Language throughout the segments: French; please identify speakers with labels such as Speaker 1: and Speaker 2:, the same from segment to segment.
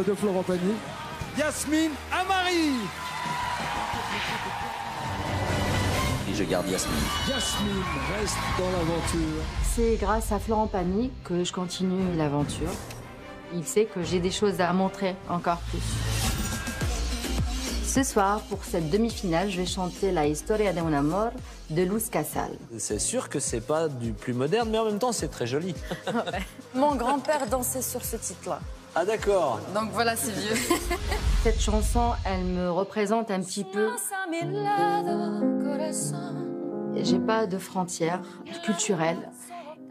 Speaker 1: De Florent Pagny, Yasmine Amari.
Speaker 2: Et je garde Yasmine.
Speaker 1: Yasmine reste dans l'aventure.
Speaker 3: C'est grâce à Florent Pagny que je continue l'aventure. Il sait que j'ai des choses à montrer encore plus. Ce soir, pour cette demi-finale, je vais chanter La Historia de un amor de Luz Casal.
Speaker 2: C'est sûr que c'est pas du plus moderne, mais en même temps, c'est très joli.
Speaker 4: Ouais. Mon grand-père dansait sur ce titre-là.
Speaker 2: Ah d'accord.
Speaker 4: Donc voilà, c'est vieux.
Speaker 3: Cette chanson, elle me représente un petit peu. J'ai pas de frontières culturelles.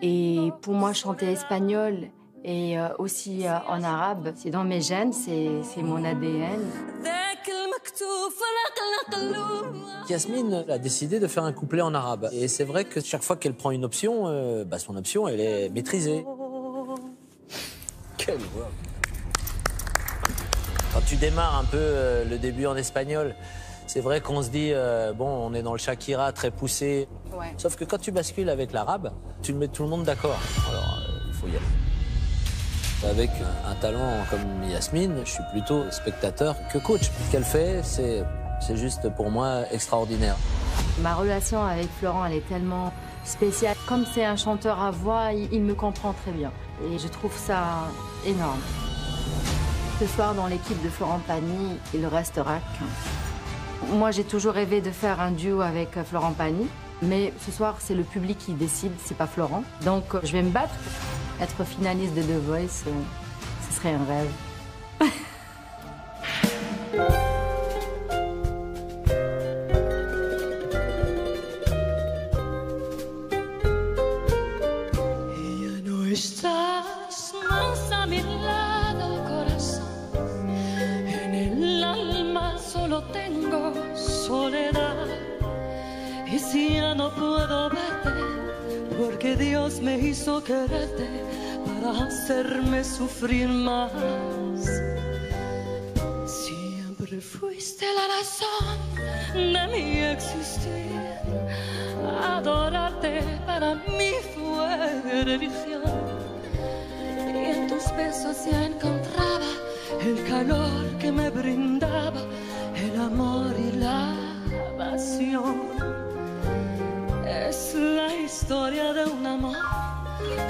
Speaker 3: Et pour moi, chanter espagnol et aussi en arabe, c'est dans mes gènes, c'est mon ADN.
Speaker 2: Yasmine a décidé de faire un couplet en arabe. Et c'est vrai que chaque fois qu'elle prend une option, son option, elle est maîtrisée. Quelle voix! Quand tu démarres un peu le début en espagnol, c'est vrai qu'on se dit, bon, on est dans le Shakira très poussé.
Speaker 4: Ouais.
Speaker 2: Sauf que quand tu bascules avec l'arabe, tu mets tout le monde d'accord. Alors, il faut y aller. Avec un talent comme Yasmine, je suis plutôt spectateur que coach. Ce qu'elle fait, c'est juste pour moi extraordinaire.
Speaker 3: Ma relation avec Florent, elle est tellement spéciale. Comme c'est un chanteur à voix, il me comprend très bien. Et je trouve ça énorme. Ce soir, dans l'équipe de Florent Pagny, il restera qu'un. Moi, j'ai toujours rêvé de faire un duo avec Florent Pagny. Mais ce soir, c'est le public qui décide, c'est pas Florent. Donc, je vais me battre. Être finaliste de The Voice, ce serait un rêve.
Speaker 5: Y si ya no puedo verte, porque Dios me hizo quererte para hacerme sufrir más. Siempre fuiste la razón de mi existir. Adorarte para mí fue religión. Y en tus besos ya encontraba el calor que me brindaba el amor y la pasión. Es la historia de un amor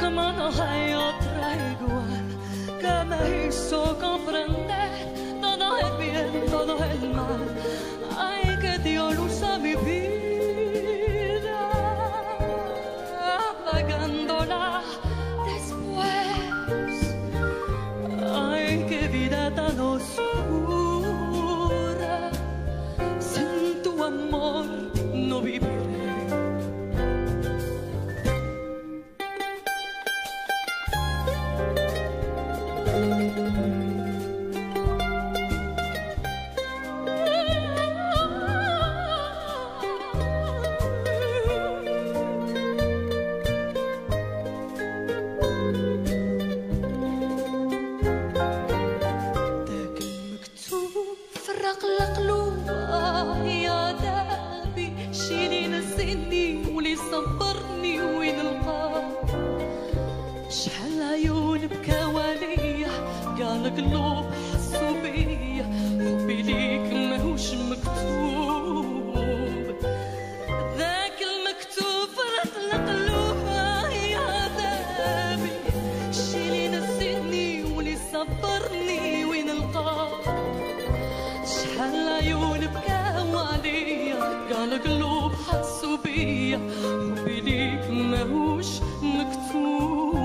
Speaker 5: como no hay otra igual, que me hizo comprender todo el bien, todo el mal. Ay, que dio luz a mi vida, apagándola después. Ay, qué vida tan oscura, sin tu amor no viviré. صبرني ونلقاه شحال عيون بكواليا قال قلوب حسوا بيا حبي ليك ماهوش مكتوب ذاك المكتوب فرق القلوب يا عذابي شي اللي نسيني واللي صبرني ونلقاه شحال عيون بكواليا قال قلوب حسوا بيا حبي ليك ماهوش مكتوب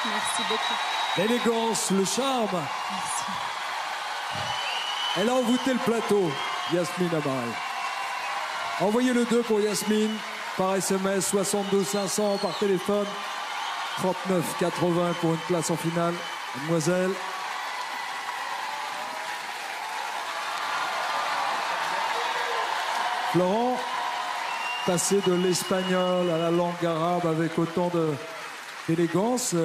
Speaker 4: Merci beaucoup.
Speaker 1: L'élégance, le charme.
Speaker 4: Merci.
Speaker 1: Elle a envoûté le plateau, Yasmine Amari. Envoyez le 2 pour Yasmine par SMS 62 500 par téléphone 39,80 pour une place en finale. Mademoiselle. Florent, passer de l'espagnol à la langue arabe avec autant d'élégance,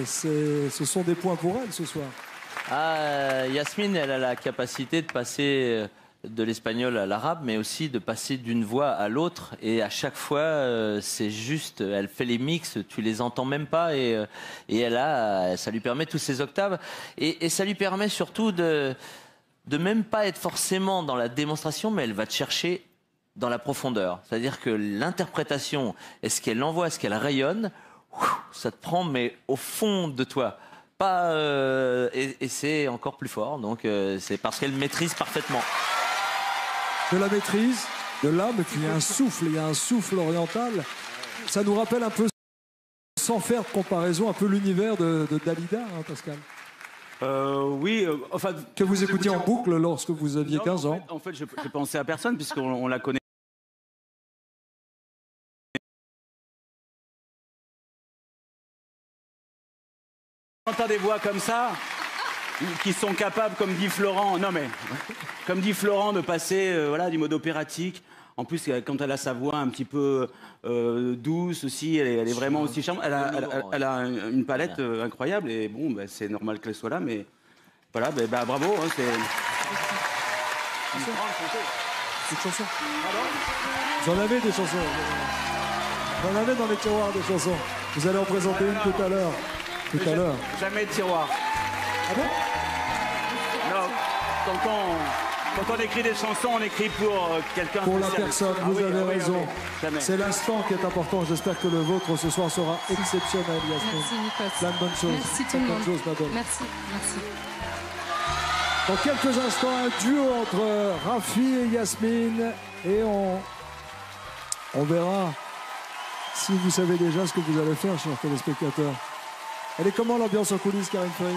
Speaker 1: ce sont des points pour elle ce soir.
Speaker 2: Ah, Yasmine, elle a la capacité de passer de l'espagnol à l'arabe, mais aussi de passer d'une voix à l'autre. Et à chaque fois, c'est juste, elle fait les mix, tu les entends même pas. Et ça lui permet tous ces octaves. Et ça lui permet surtout de même pas être forcément dans la démonstration, mais elle va te chercher dans la profondeur. C'est-à-dire que l'interprétation, est-ce qu'elle envoie, est-ce qu'elle rayonne, ça te prend, mais au fond de toi. Pas, et c'est encore plus fort. Donc, c'est parce qu'elle maîtrise parfaitement.
Speaker 1: De la maîtrise, de l'âme, et puis il y a un souffle oriental. Ça nous rappelle un peu, sans faire de comparaison, un peu l'univers de Dalida, hein, Pascal.
Speaker 6: Oui, enfin...
Speaker 1: Que vous écoutiez en boucle lorsque vous aviez 15 ans.
Speaker 6: En fait, je pensais à personne, puisqu'on la connaît. J'entends des voix comme ça, qui sont capables, comme dit Florent, comme dit Florent, de passer voilà, du mode opératique. En plus, quand elle a sa voix un petit peu douce aussi, elle est vraiment aussi charmante. Elle a une palette incroyable et bon, bah, c'est normal qu'elle soit là, mais voilà, bah, bravo. Hein, c'est une
Speaker 1: chanson. Vous en avez des chansons. Vous en avez dans les tiroirs des chansons. Vous allez en présenter une tout à l'heure.
Speaker 6: Jamais de tiroir.
Speaker 1: Ah bon?
Speaker 6: Non, quand on écrit des chansons, on écrit pour quelqu'un.
Speaker 1: Pour la personne, vous avez raison. C'est l'instant qui est important. J'espère que le vôtre ce soir sera exceptionnel, Yasmine.
Speaker 5: Merci, Nicolas.
Speaker 1: Plein de bonnes choses.
Speaker 5: Merci tout le monde.
Speaker 1: Merci.
Speaker 5: Merci.
Speaker 1: Dans quelques instants, un duo entre Rafi et Yasmine. Et on verra si vous savez déjà ce que vous allez faire, chers téléspectateurs. Elle est comment l'ambiance en coulisses, Karine Ferry?